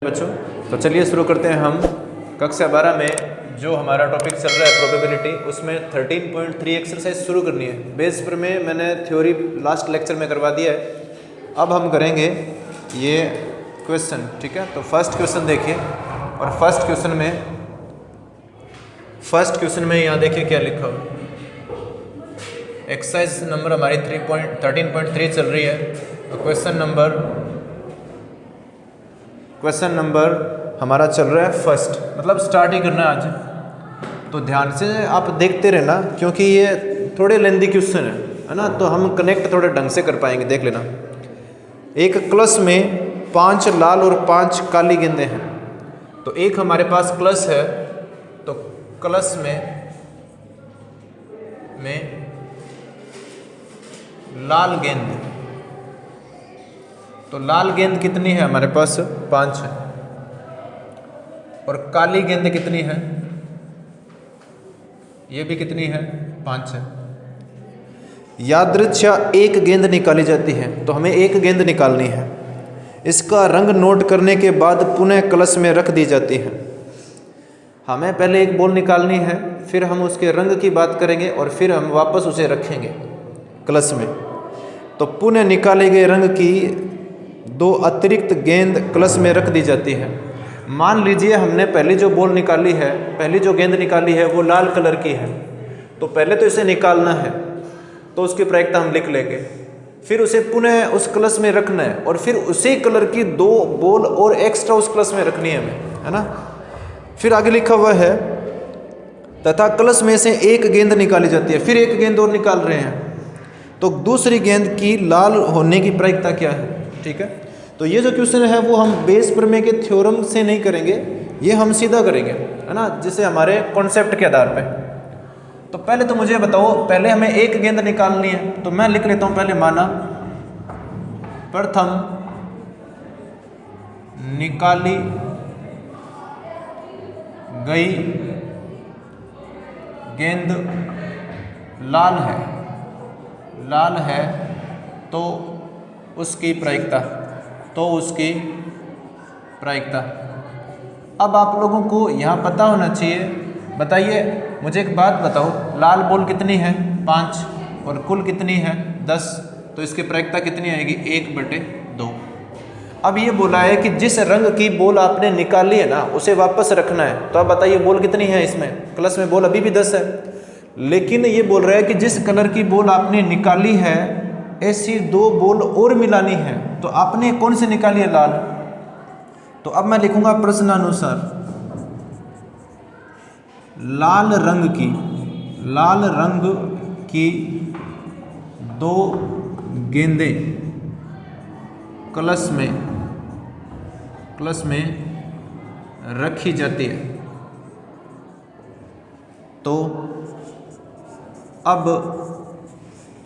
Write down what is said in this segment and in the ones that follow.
बच्चों, तो चलिए शुरू करते हैं। हम कक्षा 12 में जो हमारा टॉपिक चल रहा है प्रोबेबिलिटी, उसमें 13.3 एक्सरसाइज शुरू करनी है। बेस पर में मैंने थ्योरी लास्ट लेक्चर में करवा दिया है। अब हम करेंगे ये क्वेश्चन, ठीक है। तो फर्स्ट क्वेश्चन देखिए, और फर्स्ट क्वेश्चन में यहाँ देखिए क्या लिखा हुआ। एक्सरसाइज नंबर हमारी 13.3 चल रही है। तो क्वेश्चन नंबर हमारा चल रहा है फर्स्ट, मतलब स्टार्ट ही करना है आज। तो ध्यान से आप देखते रहना, क्योंकि ये थोड़े लेंदी क्वेश्चन है ना, तो हम कनेक्ट थोड़े ढंग से कर पाएंगे। देख लेना। एक क्लस में 5 लाल और 5 काली गेंदें हैं। तो एक हमारे पास क्लस है, तो क्लस में लाल गेंद, तो लाल गेंद कितनी है हमारे पास? 5 है। और काली गेंद कितनी है? ये भी कितनी है? 5 है। यादृच्छा एक गेंद निकाली जाती है, तो हमें एक गेंद निकालनी है। इसका रंग नोट करने के बाद पुनः कलश में रख दी जाती है। हमें पहले एक बॉल निकालनी है, फिर हम उसके रंग की बात करेंगे, और फिर हम वापस उसे रखेंगे कलश में। तो पुनः निकाले गए रंग की 2 अतिरिक्त गेंद कलश में रख दी जाती है। मान लीजिए हमने पहली जो बॉल निकाली है, पहली जो गेंद निकाली है वो लाल कलर की है। तो पहले तो इसे निकालना है, तो उसकी प्रायिकता हम लिख लेंगे। फिर उसे पुनः उस कलश में रखना है, और फिर उसी कलर की 2 बॉल और एक्स्ट्रा उस कलश में रखनी है हमें, है ना। फिर आगे लिखा हुआ है, तथा कलश में से एक गेंद निकाली जाती है। फिर एक गेंद और निकाल रहे हैं, तो दूसरी गेंद की लाल होने की प्रायिकता क्या है? ठीक है। तो ये जो क्वेश्चन है वो हम बेस प्रमेय के थ्योरम से नहीं करेंगे, ये हम सीधा करेंगे, है ना, जिसे हमारे कॉन्सेप्ट के आधार पे। तो पहले तो मुझे बताओ, पहले हमें एक गेंद निकालनी है, तो मैं लिख लेता हूँ पहले। माना प्रथम निकाली गई गेंद लाल है, तो उसकी प्रायिकता। अब आप लोगों को यहाँ पता होना चाहिए। बताइए मुझे एक बात बताओ, लाल बॉल कितनी है? 5, और कुल कितनी है? 10। तो इसकी प्रायिकता कितनी आएगी? 1/2। अब ये बोला है कि जिस रंग की बॉल आपने निकाली है ना, उसे वापस रखना है। तो अब बताइए बॉल कितनी है इसमें? क्लस में बॉल अभी भी 10 है, लेकिन ये बोल रहा है कि जिस कलर की बॉल आपने निकाली है, ऐसी 2 बॉल और मिलानी है। तो आपने कौन से निकाली है? लाल। तो अब मैं लिखूंगा प्रश्नानुसार, लाल रंग की 2 गेंदें कलश में रखी जाती है। तो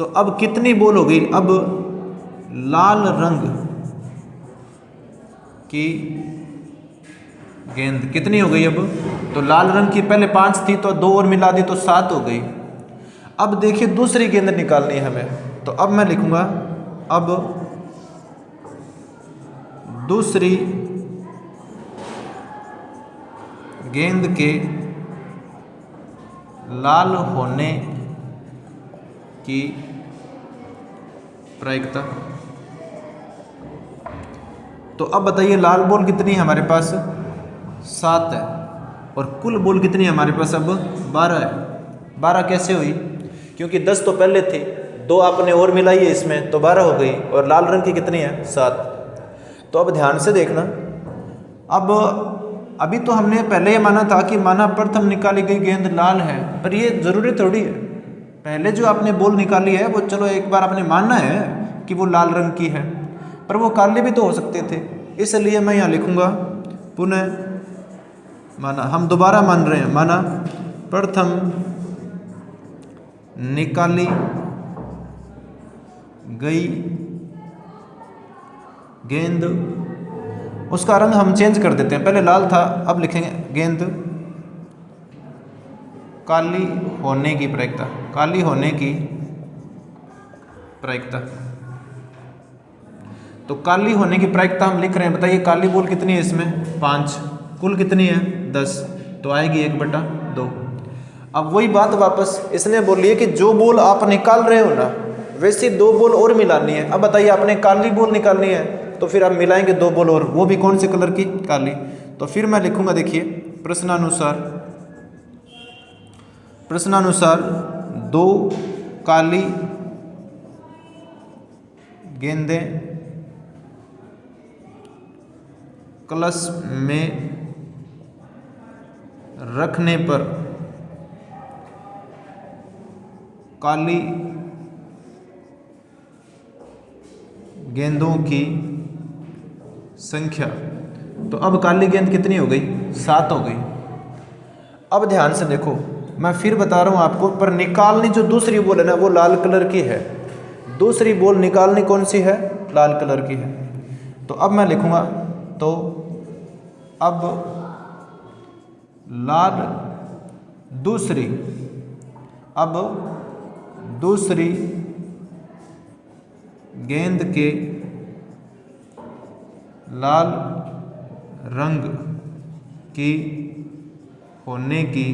अब कितनी बॉल हो गई? अब लाल रंग की गेंद कितनी हो गई? अब तो लाल रंग की पहले 5 थी, तो 2 और मिला दी तो 7 हो गई। अब देखिए दूसरी गेंद निकालनी है हमें। तो अब मैं लिखूंगा, अब दूसरी गेंद के लाल होने की प्रायिकता। तो अब बताइए लाल बॉल कितनी है हमारे पास? 7 है। और कुल बॉल कितनी है हमारे पास? अब 12 है। 12 कैसे हुई? क्योंकि 10 तो पहले थी, 2 आपने और मिलाई है इसमें, तो 12 हो गई। और लाल रंग की कितनी है? 7। तो अब ध्यान से देखना। अब अभी तो हमने पहले ये माना था कि माना प्रथम निकाली गई गेंद लाल है, पर ये जरूरी थोड़ी है। पहले जो आपने बॉल निकाली है वो चलो एक बार आपने मानना है कि वो लाल रंग की है, पर वो काले भी तो हो सकते थे। इसलिए मैं यहाँ लिखूंगा पुनः माना, हम दोबारा मान रहे हैं, माना प्रथम निकाली गई गेंद, उसका रंग हम चेंज कर देते हैं। पहले लाल था, अब लिखेंगे गेंद काली होने की प्रायिकता। तो काली होने की प्रायिकता हम लिख रहे हैं, बताइए काली बॉल कितनी है इसमें 5, कुल कितनी है 10, तो आएगी 1/2। अब वही बात वापस इसने बोली है कि जो बॉल आप निकाल रहे हो ना वैसी 2 बॉल और मिलानी है। अब बताइए आपने काली बॉल निकालनी है तो फिर आप मिलाएंगे 2 बॉल और, वो भी कौन से कलर की, काली। तो फिर मैं लिखूंगा, देखिए प्रश्नानुसार 2 काली गेंदें कलश में रखने पर काली गेंदों की संख्या, तो अब काली गेंद कितनी हो गई 7 हो गई। अब ध्यान से देखो, मैं फिर बता रहा हूं आपको, पर निकालनी जो दूसरी बॉल है ना वो लाल कलर की है, दूसरी बॉल निकालनी कौन सी है, लाल कलर की है। तो अब मैं लिखूंगा, तो अब लाल दूसरी गेंद के लाल रंग की होने की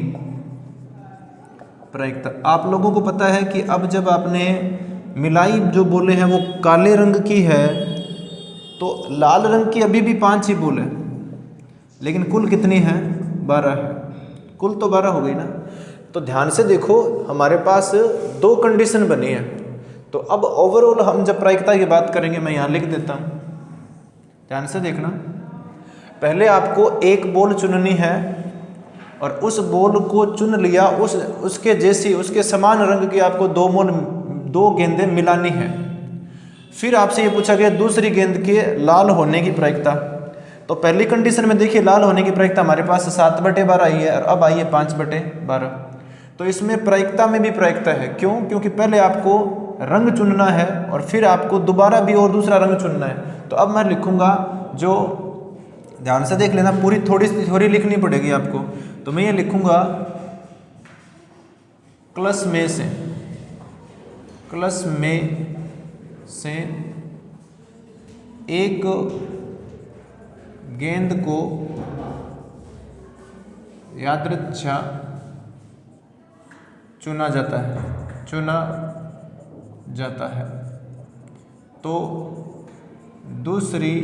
प्रायिकता। आप लोगों को पता है कि अब जब आपने मिलाई जो बोले हैं वो काले रंग की है, तो लाल रंग की अभी भी 5 ही बोले, लेकिन कुल कितनी है 12 है, कुल तो 12 हो गई ना। तो ध्यान से देखो, हमारे पास 2 कंडीशन बनी है। तो अब ओवरऑल हम जब प्रायिकता की बात करेंगे, मैं यहाँ लिख देता हूँ, ध्यान से देखना। पहले आपको एक बॉल चुननी है और उस बॉल को चुन लिया, उसके जैसी उसके समान रंग की आपको 2 गेंदें मिलानी है। फिर आपसे ये पूछा गया दूसरी गेंद के लाल होने की प्रायिकता। तो पहली कंडीशन में देखिए लाल होने की प्रायिकता हमारे पास 7/12 आई है और अब आई है 5/12। तो इसमें प्रायिकता में भी प्रायिकता है, क्यों? क्योंकि पहले आपको रंग चुनना है और फिर आपको दोबारा भी और दूसरा रंग चुनना है। तो अब मैं लिखूंगा, जो ध्यान से देख लेना, पूरी थोड़ी लिखनी पड़ेगी आपको। तो मैं ये लिखूंगा, क्लस में से एक गेंद को यादृच्छा चुना जाता है तो दूसरी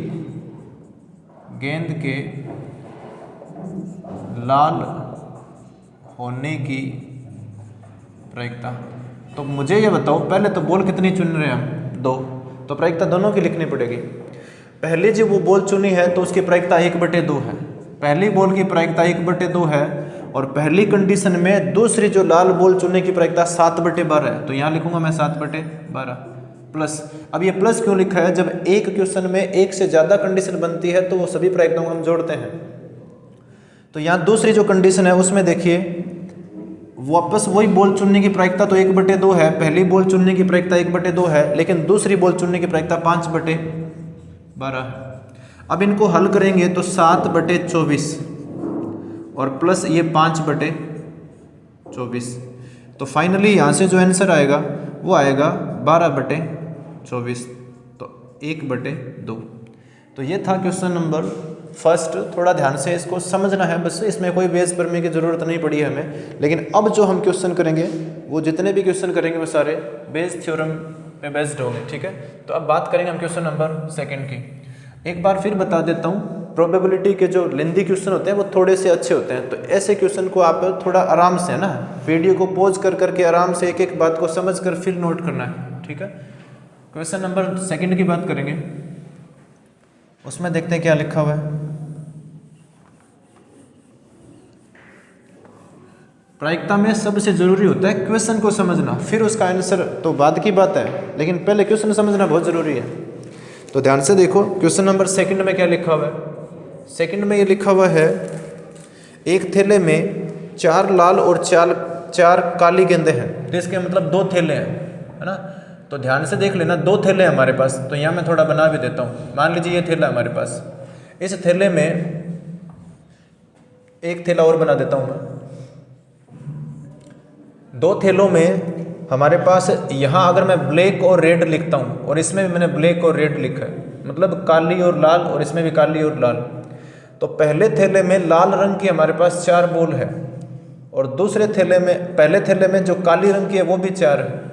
गेंद के लाल होने की प्रायिकता। तो मुझे ये बताओ, पहले तो बॉल कितनी चुन रहे हैं हम 2, तो प्रायिकता दोनों की लिखनी पड़ेगी। पहले जो वो बॉल चुनी है तो उसकी प्रायिकता 1/2 है, पहली बॉल की प्रायिकता 1/2 है, और पहली कंडीशन में दूसरी जो लाल बॉल चुनने की प्रायिकता 7/12 है। तो यहाँ लिखूंगा मैं 7/12 प्लस। अब ये प्लस क्यों लिखा है? जब एक क्वेश्चन में एक से ज़्यादा कंडीशन बनती है तो वो सभी प्रायिकताओं को हम जोड़ते हैं। तो यहाँ दूसरी जो कंडीशन है उसमें देखिए वापस वही बॉल चुनने की प्रायिकता तो 1/2 है, पहली बॉल चुनने की प्रायिकता 1/2 है, लेकिन दूसरी बॉल चुनने की प्रायिकता 5/12 है। अब इनको हल करेंगे तो 7/24 और प्लस ये 5/24, तो फाइनली यहाँ से जो आंसर आएगा वो आएगा 12/24, तो 1/2। तो ये था क्वेश्चन नंबर फर्स्ट। थोड़ा ध्यान से इसको समझना है, बस इसमें कोई बेस पढ़ने की ज़रूरत नहीं पड़ी है हमें। लेकिन अब जो हम क्वेश्चन करेंगे वो जितने भी क्वेश्चन करेंगे वो सारे बेस थ्योरम पे बेस्ड होंगे, ठीक है। तो अब बात करेंगे हम क्वेश्चन नंबर सेकंड की। एक बार फिर बता देता हूँ, प्रोबेबिलिटी के जो लेंथी क्वेश्चन होते हैं वो थोड़े से अच्छे होते हैं। तो ऐसे क्वेश्चन को आप थोड़ा आराम से, है ना, वीडियो को पॉज कर करके आराम से एक एक बात को समझ कर फिर नोट करना है, ठीक है। क्वेश्चन नंबर सेकंड की बात करेंगे, उसमें देखते हैं क्या लिखा हुआ है। प्रायिकता में सबसे जरूरी होता है क्वेश्चन को समझना, फिर उसका आंसर तो बाद की बात है, लेकिन पहले क्वेश्चन समझना बहुत जरूरी है। तो ध्यान से देखो क्वेश्चन नंबर सेकंड में क्या लिखा हुआ है। सेकंड में ये लिखा हुआ है, एक थैले में 4 लाल और 4 काली गेंदें हैं, तो इसके मतलब 2 थैले हैं, है ना। तो ध्यान से देख लेना, 2 थैले हैं हमारे पास। तो यहाँ मैं थोड़ा बना भी देता हूँ। मान लीजिए ये थैला हमारे पास, इस थैले में एक थैला और बना देता हूँ मैं। 2 थैलों में हमारे पास यहाँ अगर मैं ब्लैक और रेड लिखता हूँ और इसमें भी मैंने ब्लैक और रेड लिखा है, मतलब काली और लाल, और इसमें भी काली और लाल। तो पहले थैले में लाल रंग की हमारे पास 4 बॉल है, और दूसरे थैले में, पहले थैले में जो काली रंग की है वो भी 4 है।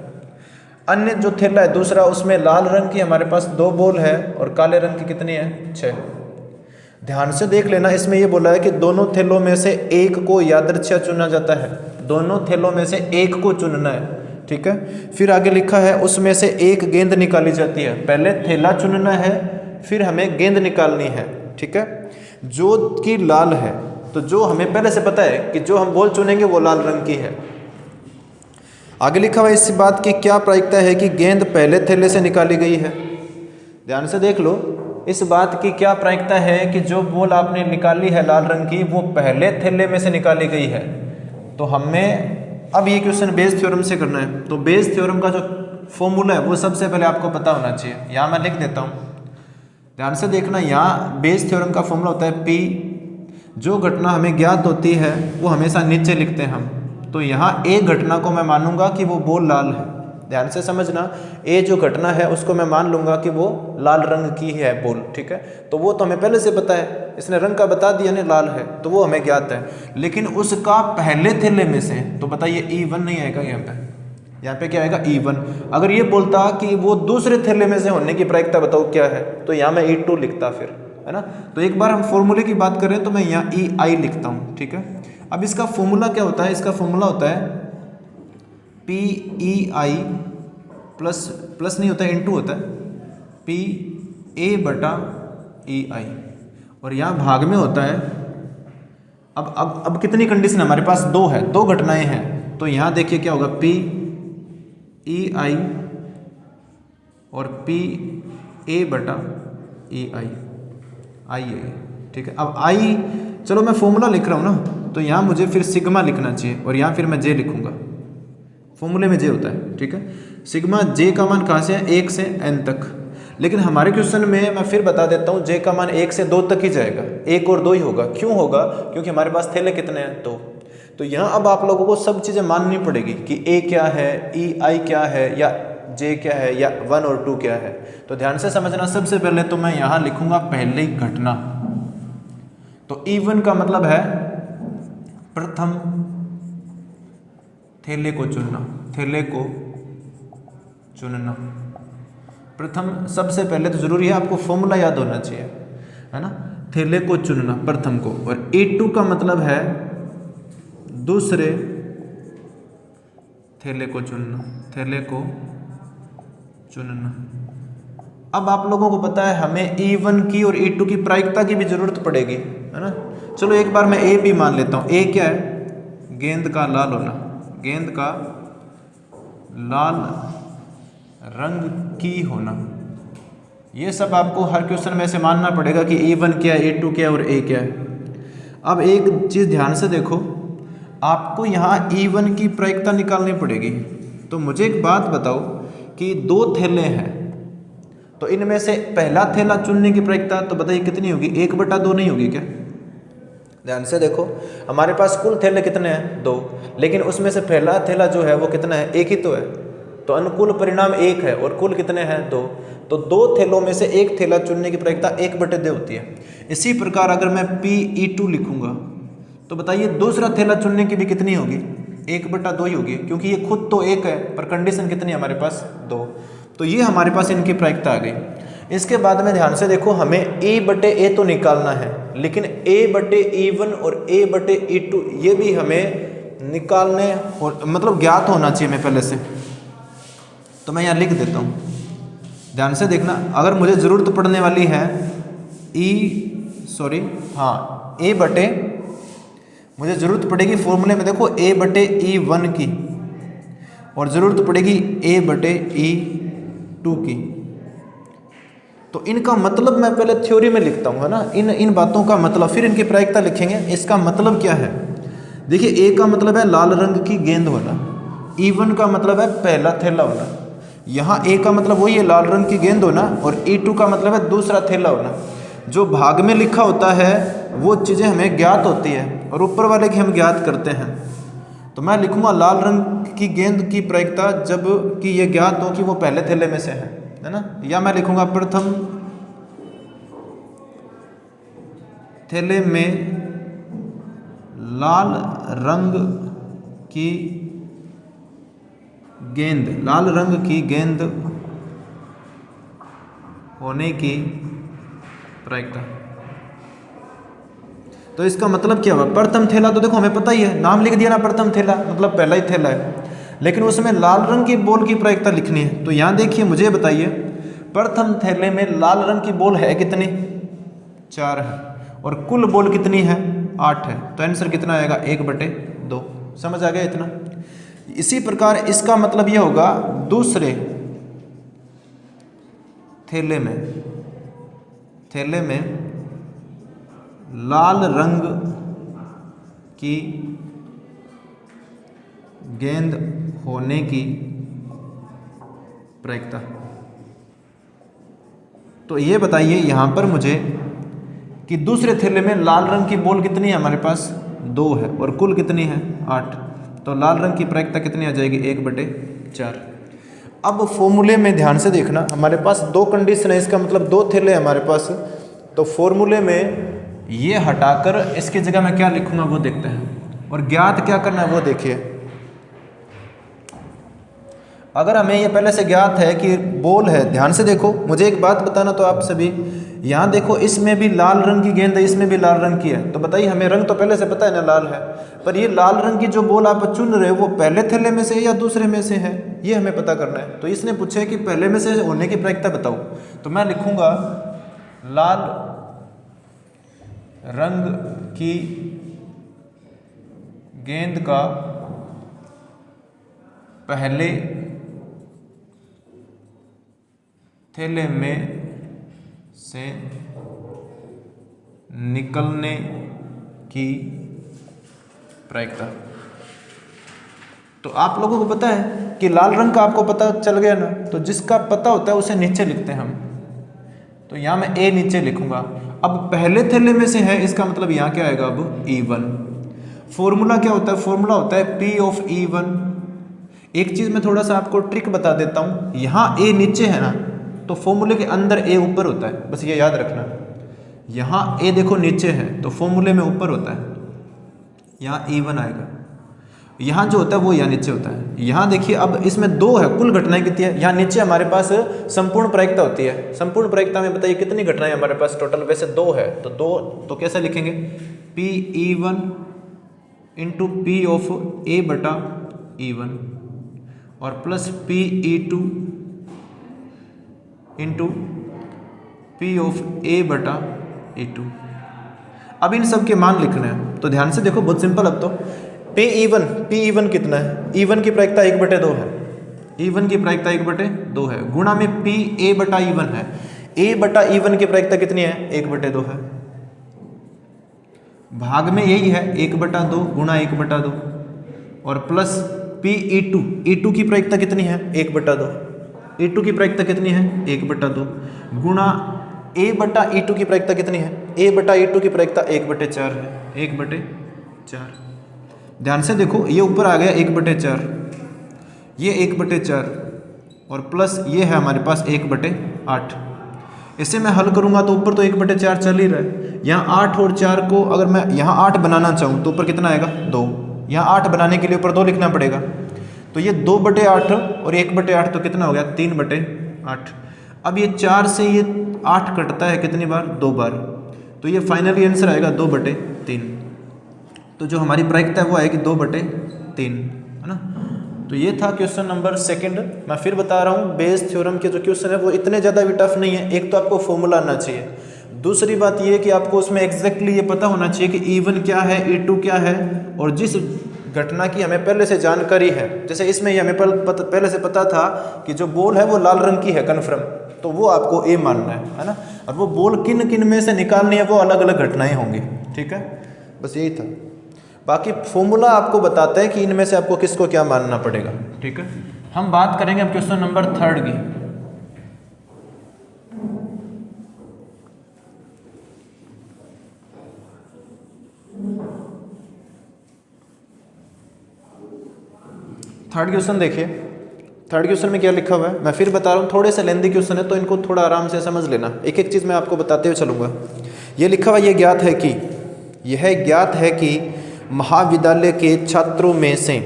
अन्य जो थैला है दूसरा, उसमें लाल रंग की हमारे पास 2 बॉल है और काले रंग की कितनी है? 6। ध्यान से देख लेना, इसमें ये बोला है कि दोनों थैलों में से एक को यादृच्छिक चुना जाता है। दोनों थैलों में से एक को चुनना है, ठीक है। फिर आगे लिखा है उसमें से एक गेंद निकाली जाती है। पहले थैला चुनना है, फिर हमें गेंद निकालनी है, ठीक है, जो कि लाल है। तो जो हमें पहले से पता है कि जो हम बॉल चुनेंगे वो लाल रंग की है। आगे लिखा हुआ इस बात की क्या प्रायिकता है कि गेंद पहले थैले से निकाली गई है। ध्यान से देख लो, इस बात की क्या प्रायिकता है कि जो बॉल आपने निकाली है लाल रंग की वो पहले थैले में से निकाली गई है। तो हमें अब ये क्वेश्चन बेस थ्योरम से करना है। तो बेस थ्योरम का जो फॉर्मूला है वो सबसे पहले आपको पता होना चाहिए। यहाँ मैं लिख देता हूँ, ध्यान से देखना। यहाँ बेस थ्योरम का फॉर्मूला होता है P। जो घटना हमें ज्ञात होती है वो हमेशा नीचे लिखते हैं हम। तो यहाँ A घटना को मैं मानूंगा कि वो बॉल लाल है। ध्यान से समझना, A जो घटना है उसको मैं मान लूंगा कि वो लाल रंग की है बॉल, ठीक है। तो वो तो हमें पहले से पता है, इसने रंग का बता दिया ना, लाल है, तो वो हमें ज्ञात है। लेकिन उसका पहले थैले में से, तो बताइए E1 नहीं आएगा यहाँ पे क्या आएगा? E1। अगर ये बोलता कि वो दूसरे थैले में से होने की प्रायिकता बताओ क्या है, तो यहाँ मैं E2 लिखता फिर, है ना। तो एक बार हम फॉर्मूले की बात करें तो मैं यहाँ EI लिखता हूँ, ठीक है। अब इसका फॉर्मूला क्या होता है? इसका फॉर्मूला होता है PEI प्लस नहीं होता है, इनटू होता है PA/EI, और यहाँ भाग में होता है। अब कितनी कंडीशन हमारे पास? 2 है, 2 घटनाएं हैं। तो यहाँ देखिए क्या होगा, PEI और PA/EI, ठीक है। अब I, चलो मैं फॉर्मूला लिख रहा हूँ ना, तो यहाँ मुझे फिर सिग्मा लिखना चाहिए, और यहाँ फिर मैं J लिखूंगा। फॉर्मूले में J होता है, ठीक है। सिग्मा J का मान कहाँ से है? 1 से n तक। लेकिन हमारे क्वेश्चन में मैं फिर बता देता हूँ, J का मान 1 से 2 तक ही जाएगा, 1 और 2 ही होगा। क्यों होगा? क्योंकि हमारे पास थैले कितने हैं? 2। तो यहाँ अब आप लोगों को सब चीज़ें माननी पड़ेगी कि A क्या है, EI क्या है, या J क्या है, या 1 और 2 क्या है। तो ध्यान से समझना, सबसे पहले तो मैं यहाँ लिखूंगा पहली घटना। तो E1 का मतलब है प्रथम थैले को चुनना, थैले को चुनना। प्रथम, सबसे पहले तो जरूरी है आपको फॉर्मूला याद होना चाहिए, है ना। थैले को चुनना, प्रथम को। और E2 का मतलब है दूसरे थैले को चुनना, थैले को चुनना। अब आप लोगों को पता है हमें E1 की और E2 की प्रायिकता की भी जरूरत पड़ेगी, है ना। चलो एक बार मैं A भी मान लेता हूँ। A क्या है? गेंद का लाल होना, गेंद का लाल रंग की होना। ये सब आपको हर क्वेश्चन में से मानना पड़ेगा कि E1 क्या है, E2 क्या है और A क्या है। अब एक चीज़ ध्यान से देखो, आपको यहाँ E1 की प्रायिकता निकालनी पड़ेगी। तो मुझे एक बात बताओ कि 2 थैले हैं, तो इनमें से पहला थैला चुनने की प्रायिकता तो बताइए कितनी होगी? 1/2 नहीं होगी क्या? ध्यान से देखो, हमारे पास कुल थैले कितने हैं? 2, लेकिन उसमें से पहला थैला जो है वो कितना है? 1 ही तो है। तो अनुकूल परिणाम 1 है, और कुल कितने हैं? 2। तो 2 थैलों में से एक थैला चुनने की प्रायिकता 1/2 होती है। इसी प्रकार अगर मैं PE2 लिखूंगा तो बताइए दूसरा थैला चुनने की भी कितनी होगी? 1/2 ही होगी, क्योंकि ये खुद तो 1 है, पर कंडीशन कितनी है हमारे पास? 2। तो ये हमारे पास इनकी प्रायिकता आ गई। इसके बाद में ध्यान से देखो, हमें E/A तो निकालना है, लेकिन A/E1 और A/E2 ये भी हमें निकालने मतलब ज्ञात होना चाहिए मैं पहले से। तो मैं यहाँ लिख देता हूँ, ध्यान से देखना। अगर मुझे ज़रूरत पड़ने वाली है मुझे ज़रूरत पड़ेगी फॉर्मूले में देखो A/E1 की, और ज़रूरत पड़ेगी A/E2 की। तो इनका मतलब मैं पहले थ्योरी में लिखता हूँ, है ना। इन बातों का मतलब, फिर इनकी प्रायिकता लिखेंगे। इसका मतलब क्या है? देखिए, A का मतलब है लाल रंग की गेंद होना, E1 का मतलब है पहला थैला होना। यहाँ A का मतलब वही है लाल रंग की गेंद होना, और E2 का मतलब है दूसरा थैला होना। जो भाग में लिखा होता है वो चीज़ें हमें ज्ञात होती है, और ऊपर वाले की हम ज्ञात करते हैं। तो मैं लिखूंगा लाल रंग की गेंद की प्रायिकता जब कि ये ज्ञात हो कि वो पहले थैले में से है ना। या मैं लिखूंगा प्रथम थैले में लाल रंग की गेंद होने की प्रायिकता। तो इसका मतलब क्या हुआ? प्रथम थैला तो देखो हमें पता ही है, नाम लिख दिया ना, प्रथम थैला मतलब पहला ही थैला है, लेकिन उसमें लाल रंग की बॉल की प्रायिकता लिखनी है। तो यहाँ देखिए, मुझे बताइए प्रथम थैले में लाल रंग की बॉल है कितनी? 4 है, और कुल बॉल कितनी है? 8 है। तो आंसर कितना आएगा? 1/2। समझ आ गया इतना? इसी प्रकार इसका मतलब यह होगा दूसरे थैले में लाल रंग की गेंद होने की प्रायिकता। तो ये बताइए यहाँ पर मुझे कि दूसरे थैले में लाल रंग की बॉल कितनी है? हमारे पास 2 है, और कुल कितनी है? 8। तो लाल रंग की प्रायिकता कितनी आ जाएगी? 1/4। अब फॉर्मूले में ध्यान से देखना, हमारे पास 2 कंडीशन है, इसका मतलब 2 थैले हमारे पास। तो फॉर्मूले में ये हटाकर इसकी जगह मैं क्या लिखूंगा वो देखते हैं, और ज्ञात क्या करना है वो देखिए। अगर हमें ये पहले से ज्ञात है कि बॉल है, ध्यान से देखो, मुझे एक बात बताना तो आप सभी, यहाँ देखो इसमें भी लाल रंग की गेंद है, इसमें भी लाल रंग की है। तो बताइए, हमें रंग तो पहले से पता है ना, लाल है, पर ये लाल रंग की जो बॉल आप चुन रहे हो वो पहले थैले में से या दूसरे में से है, ये हमें पता करना है। तो इसने पूछा है कि पहले में से होने की प्रायिकता बताओ, तो मैं लिखूंगा लाल रंग की गेंद का पहले थैले में से निकलने की प्रायिकता। तो आप लोगों को पता है कि लाल रंग का आपको पता चल गया ना, तो जिसका पता होता है उसे नीचे लिखते हैं हम। तो यहाँ मैं ए नीचे लिखूंगा। अब पहले थैले में से है, इसका मतलब यहाँ क्या आएगा? अब E1। फॉर्मूला क्या होता है? फॉर्मूला होता है P of E1। एक चीज मैं थोड़ा सा आपको ट्रिक बता देता हूँ, यहाँ ए नीचे है ना, तो फॉर्मूले के अंदर ए ऊपर होता है, बस ये याद रखना। यहाँ ए देखो नीचे है तो फॉर्मूले में ऊपर होता है, यहाँ E1 आएगा। यहाँ जो होता है वो यहाँ नीचे होता है। यहाँ देखिए, अब इसमें 2 है, कुल घटनाएं कितनी है? यहाँ नीचे हमारे पास संपूर्ण प्रायिकता होती है। संपूर्ण प्रायिकता में बताइए कितनी घटनाएं हमारे पास टोटल? वैसे 2 है, तो 2 तो कैसे लिखेंगे? PE1 into P of A/E1 और plus PE2 into P of A/E2। अब इन सब के मान लिखने हैं, तो ध्यान से देखो, बहुत सिंपल। अब तो P1 कितना है? E1 की प्रायिकता 1/2 है, E1 की प्रायिकता 1/2 है, गुणा में PA/E1 है। A/E1 की प्रायिकता कितनी है? 1/2 है। भाग में यही है 1/2 गुणा 1/2 और प्लस PE2 की प्रायिकता कितनी है? 1/2। E2 की प्रायिकता कितनी है? 1/2 गुणा A/E2 की प्रायिकता कितनी है? A/E2 की प्रायिकता 1/4 है, 1/4। ध्यान से देखो, ये ऊपर आ गया 1/4, ये 1/4 और प्लस ये है हमारे पास 1/8। इसे मैं हल करूंगा तो ऊपर तो 1/4 चल ही रहा है। यहाँ 8 और 4 को अगर मैं यहाँ 8 बनाना चाहूँ तो ऊपर कितना आएगा? 2। यहाँ 8 बनाने के लिए ऊपर 2 लिखना पड़ेगा, तो ये 2/8 और 1/8 तो कितना हो गया? 3/8। अब ये 4 से ये 8 कटता है कितनी बार? 2 बार, तो ये फाइनली आंसर आएगा 2/3। तो जो हमारी प्रायिकता है वो आएगी 2/3, है ना। तो ये था क्वेश्चन नंबर 2। मैं फिर बता रहा हूँ, बेस थ्योरम के जो क्वेश्चन है वो इतने ज़्यादा भी टफ नहीं है। एक तो आपको फॉर्मूला आना चाहिए, दूसरी बात ये कि आपको उसमें एग्जैक्टली ये पता होना चाहिए कि E1 क्या है, E2 क्या है, और जिस घटना की हमें पहले से जानकारी है, जैसे इसमें ये हमें पहले से पता था कि जो बॉल है वो लाल रंग की है कन्फर्म, तो वो आपको ए मानना है ना। और वो बॉल किन किन में से निकालनी है वो अलग अलग घटनाएं होंगी, ठीक है। बस यही था, बाकी फॉर्मूला आपको बताते हैं कि इनमें से आपको किसको क्या मानना पड़ेगा, ठीक है। हम बात करेंगे अब क्वेश्चन नंबर 3 की। थर्ड क्वेश्चन देखिए, थर्ड क्वेश्चन में क्या लिखा हुआ है, मैं फिर बता रहा हूँ, थोड़े से लेंदी क्वेश्चन है तो इनको थोड़ा आराम से समझ लेना। एक एक चीज़ मैं आपको बताते हुए चलूँगा ये लिखा हुआ, यह ज्ञात है कि महाविद्यालय के छात्रों में से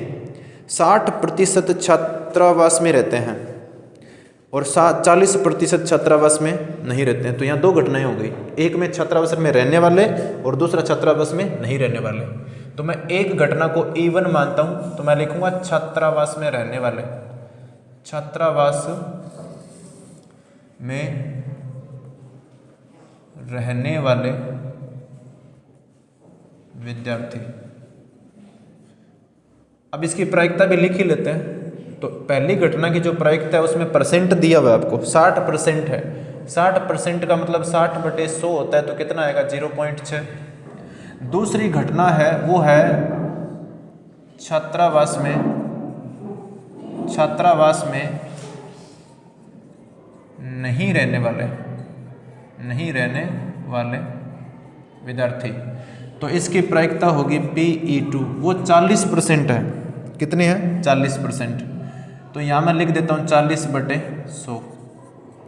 60% छात्रावास में रहते हैं और 40% छात्रावास में नहीं रहते हैं। तो यहाँ दो घटनाएं हो गई, एक में छात्रावास में रहने वाले और दूसरा छात्रावास में नहीं रहने वाले। तो मैं एक घटना को E1 मानता हूँ, तो मैं लिखूंगा छात्रावास में रहने वाले, छात्रावास में रहने वाले विद्यार्थी। अब इसकी प्रायिकता भी लिख ही लेते हैं। तो पहली घटना की जो प्रायिकता है उसमें परसेंट दिया हुआ है आपको, 60% है। 60% का मतलब 60/100 होता है, तो कितना आएगा 0.6। दूसरी घटना है वो है छात्रावास में नहीं रहने वाले विद्यार्थी। तो इसकी प्रायिकता होगी PE2, वो 40% है। कितनी है? 40%। तो यहाँ मैं लिख देता हूँ 40/100,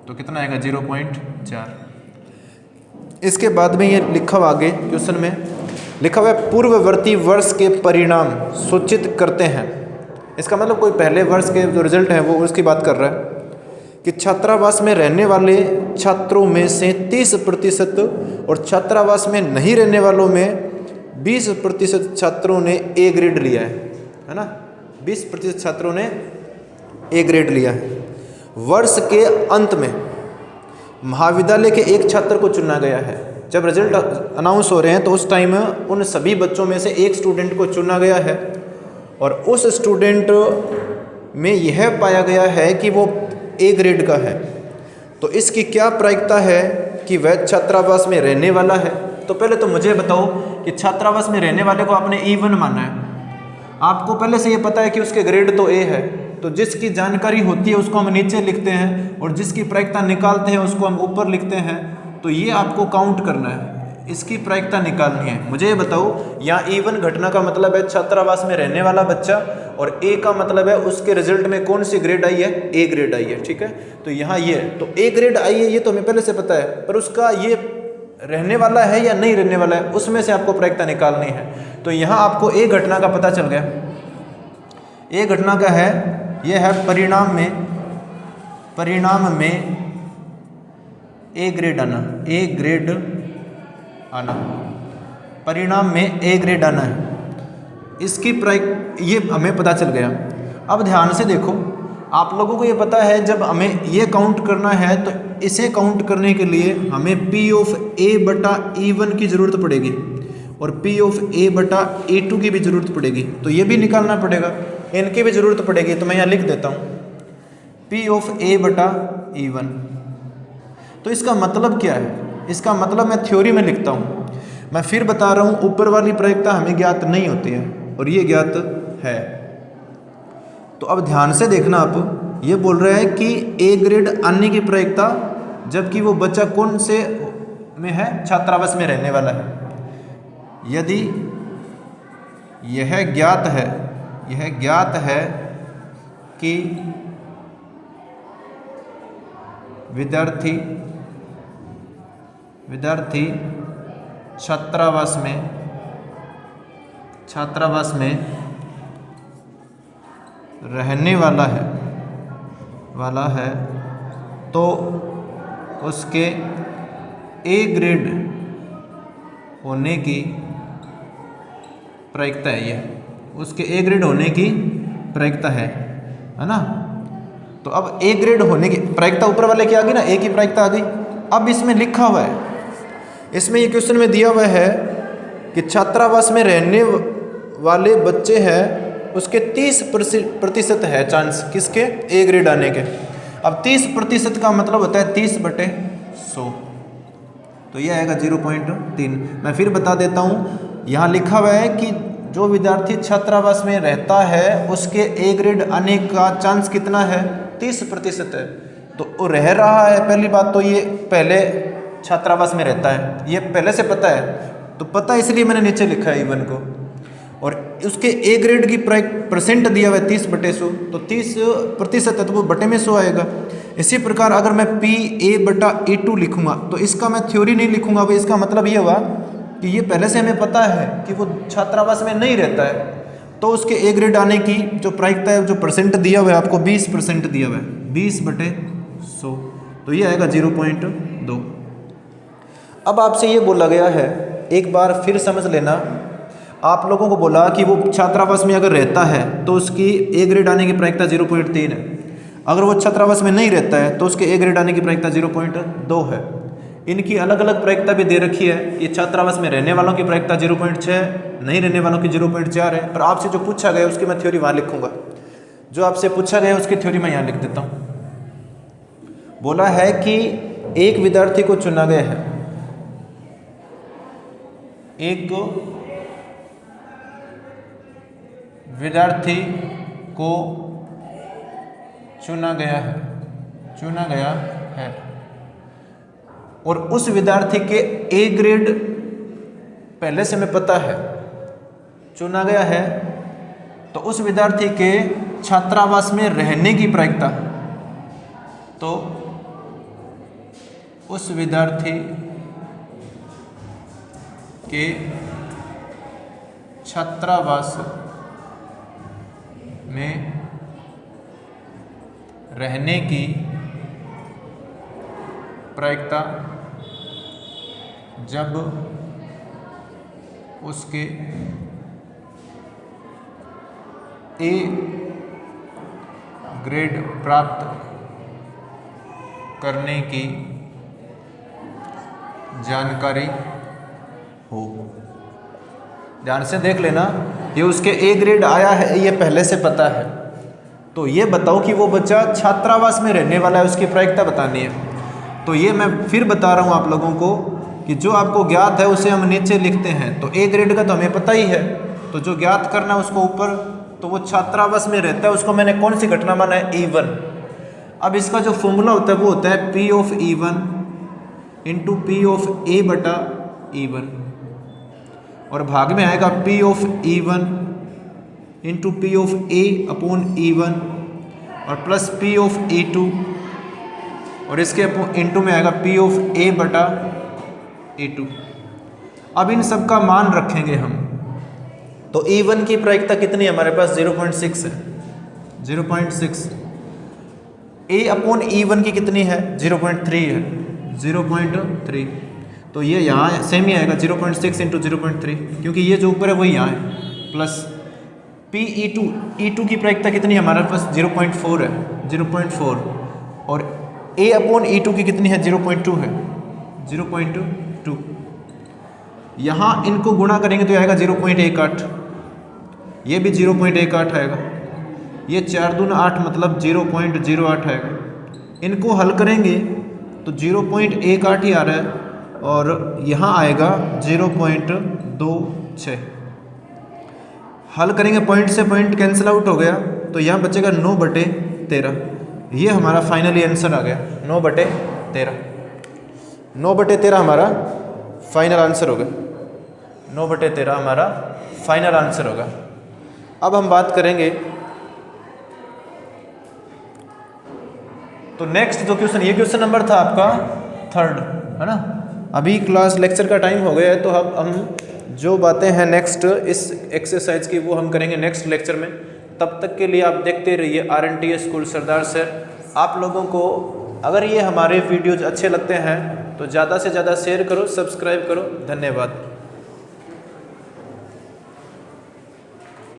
तो कितना आएगा 0.4। इसके बाद में ये लिखा हुआ आगे क्वेश्चन में लिखा हुआ है पूर्ववर्ती वर्ष के परिणाम सूचित करते हैं। इसका मतलब कोई पहले वर्ष के जो रिजल्ट है वो उसकी बात कर रहा है कि छात्रावास में रहने वाले छात्रों में से 30% और छात्रावास में नहीं रहने वालों में 20% छात्रों ने A ग्रेड लिया है ना। 20% छात्रों ने A ग्रेड लिया है। वर्ष के अंत में महाविद्यालय के एक छात्र को चुना गया है। जब रिजल्ट अनाउंस हो रहे हैं तो उस टाइम उन सभी बच्चों में से एक स्टूडेंट को चुना गया है और उस स्टूडेंट में यह पाया गया है कि वो A ग्रेड का है। तो इसकी क्या प्रायिकता है कि वह छात्रावास में रहने वाला है। तो पहले तो मुझे बताओ कि छात्रावास में रहने वाले को आपने E1 माना है, आपको पहले से ये पता है कि उसके ग्रेड तो A है, तो जिसकी जानकारी होती है उसको हम नीचे लिखते हैं और जिसकी प्रायिकता निकालते हैं उसको हम ऊपर लिखते हैं। तो ये आपको काउंट करना है, इसकी प्रायिकता निकालनी है। मुझे ये बताओ, यहाँ E1 घटना का मतलब है छात्रावास में रहने वाला बच्चा और A का मतलब है उसके रिजल्ट में कौन सी ग्रेड आई है, A ग्रेड आई है। ठीक है, तो यहाँ ये तो A ग्रेड आई है, ये तो हमें पहले से पता है, पर उसका ये रहने वाला है या नहीं रहने वाला है उसमें से आपको प्रायिकता निकालनी है। तो यहाँ आपको A घटना का पता चल गया। A घटना का है, ये है परिणाम में A ग्रेड आना, परिणाम में A ग्रेड आना है। इसकी ये हमें पता चल गया। अब ध्यान से देखो, आप लोगों को ये पता है जब हमें ये काउंट करना है तो इसे काउंट करने के लिए हमें P ऑफ A/E1 की ज़रूरत पड़ेगी और P ऑफ A/E2 की भी ज़रूरत पड़ेगी। तो ये भी निकालना पड़ेगा, इनकी भी ज़रूरत पड़ेगी। तो मैं यहाँ लिख देता हूँ P ऑफ A/E1। तो इसका मतलब क्या है? इसका मतलब मैं थ्योरी में लिखता हूँ। मैं फिर बता रहा हूँ, ऊपर वाली प्रायिकता हमें ज्ञात नहीं होती है और ये ज्ञात है। तो अब ध्यान से देखना, आप ये बोल रहे हैं कि A ग्रेड आने की प्रायिकता, जबकि वो बच्चा कौन से में है, छात्रावास में रहने वाला है। यदि यह ज्ञात है कि विद्यार्थी छात्रावास में रहने वाला है तो उसके A ग्रेड होने की प्रायिकता है, ये उसके A ग्रेड होने की प्रायिकता है ना। तो अब A ग्रेड होने की प्रायिकता ऊपर वाले की आ गई ना, A की प्रायिकता आ गई। अब इसमें लिखा हुआ है, इसमें ये क्वेश्चन में दिया हुआ है कि छात्रावास में रहने वाले बच्चे हैं उसके 30% है चांस किसके, A ग्रेड आने के। अब 30% का मतलब होता है 30/100, तो ये आएगा 0.3। मैं फिर बता देता हूँ, यहाँ लिखा हुआ है कि जो विद्यार्थी छात्रावास में रहता है उसके A ग्रेड आने का चांस कितना है, 30% है। तो वो रह रहा है, पहली बात तो ये पहले छात्रावास में रहता है, ये पहले से पता है। तो पता इसलिए मैंने नीचे लिखा है E1 को। और उसके ए ग्रेड की परसेंट दिया हुआ है 30/100, तो 30% है तो वो बटे में 100 आएगा। इसी प्रकार अगर मैं PA/A2 लिखूंगा तो इसका मैं थ्योरी नहीं लिखूंगा भाई, इसका मतलब ये हुआ कि ये पहले से हमें पता है कि वो छात्रावास में नहीं रहता है, तो उसके ए ग्रेड आने की जो प्रायिकता है, जो परसेंट दिया हुआ है आपको 20% दिया हुआ है, 20/100, तो ये आएगा 0.2। अब आपसे ये बोला गया है, एक बार फिर समझ लेना, आप लोगों को बोला कि वो छात्रावास में अगर रहता है तो उसकी ए ग्रेड आने की प्रायिकता 0.3 है, अगर वो छात्रावास में नहीं रहता है तो उसके ए ग्रेड आने की प्रायिकता 0.2 है। इनकी अलग अलग प्रायिकता भी दे रखी है। ये छात्रावास में रहने वालों की प्रायिकता 0.6, नहीं रहने वालों की 0.4 है। पर आपसे जो पूछा गया उसकी मैं थ्योरी वहाँ लिखूंगा, जो आपसे पूछा गया उसकी थ्योरी मैं यहाँ लिख देता हूँ। बोला है कि एक विद्यार्थी को चुना गया है, एक विद्यार्थी को चुना गया है और उस विद्यार्थी के ए ग्रेड पहले से हमें पता है, चुना गया है, तो उस विद्यार्थी के छात्रावास में रहने की प्रायिकता, तो उस विद्यार्थी के छात्रावास में रहने की प्रायिकता जब उसके ए ग्रेड प्राप्त करने की जानकारी हो। ध्यान से देख लेना, ये उसके ए ग्रेड आया है ये पहले से पता है, तो ये बताओ कि वो बच्चा छात्रावास में रहने वाला है, उसकी प्रायिकता बतानी है। तो ये मैं फिर बता रहा हूँ आप लोगों को कि जो आपको ज्ञात है उसे हम नीचे लिखते हैं। तो ए ग्रेड का तो हमें पता ही है, तो जो ज्ञात करना है उसको ऊपर, तो वो छात्रावास में रहता है, उसको मैंने कौन सी घटना माना है, E1। अब इसका जो फॉर्मूला होता है वो होता है P of E1 into P of A/E1, और भाग में आएगा P of E1 into P of A/E1 और प्लस P of E2, और इसके इंटू में आएगा P of A/E2। अब इन सब का मान रखेंगे हम, तो E1 की प्रायिकता कितनी है हमारे पास, 0.6 है, 0.6। A/E1 की कितनी है, 0.3 है, 0.3। तो ये यहाँ सेम ही आएगा 0.6 इंटू 0.3, क्योंकि ये जो ऊपर है वही यहाँ है, प्लस E2 की प्रायिकता कितनी है हमारे पास, 0.4 है, 0.4, और A/E2 की कितनी है, 0.2 है, 0.2। यहाँ इनको गुणा करेंगे तो आएगा 0.18, ये भी 0.18 आएगा, ये 4 दूना 8 मतलब 0.08 आएगा। इनको हल करेंगे तो 0.18 ही आ रहा है, और यहाँ आएगा 0.26। हल करेंगे, पॉइंट से पॉइंट कैंसिल आउट हो गया, तो यहाँ बचेगा 9/13। ये हमारा फाइनली आंसर आ गया, 9/13। 9/13 हमारा फाइनल आंसर होगा, 9/13 हमारा फाइनल आंसर होगा। अब हम बात करेंगे, तो नेक्स्ट जो क्वेश्चन, ये क्वेश्चन नंबर था आपका 3rd, है ना। अभी क्लास लेक्चर का टाइम हो गया है, तो अब हम जो बातें हैं नेक्स्ट इस एक्सरसाइज की वो हम करेंगे नेक्स्ट लेक्चर में। तब तक के लिए आप देखते रहिए RNTS स्कूल सरदार सर। आप लोगों को अगर ये हमारे वीडियोज अच्छे लगते हैं तो ज़्यादा से ज़्यादा शेयर करो, सब्सक्राइब करो। धन्यवाद।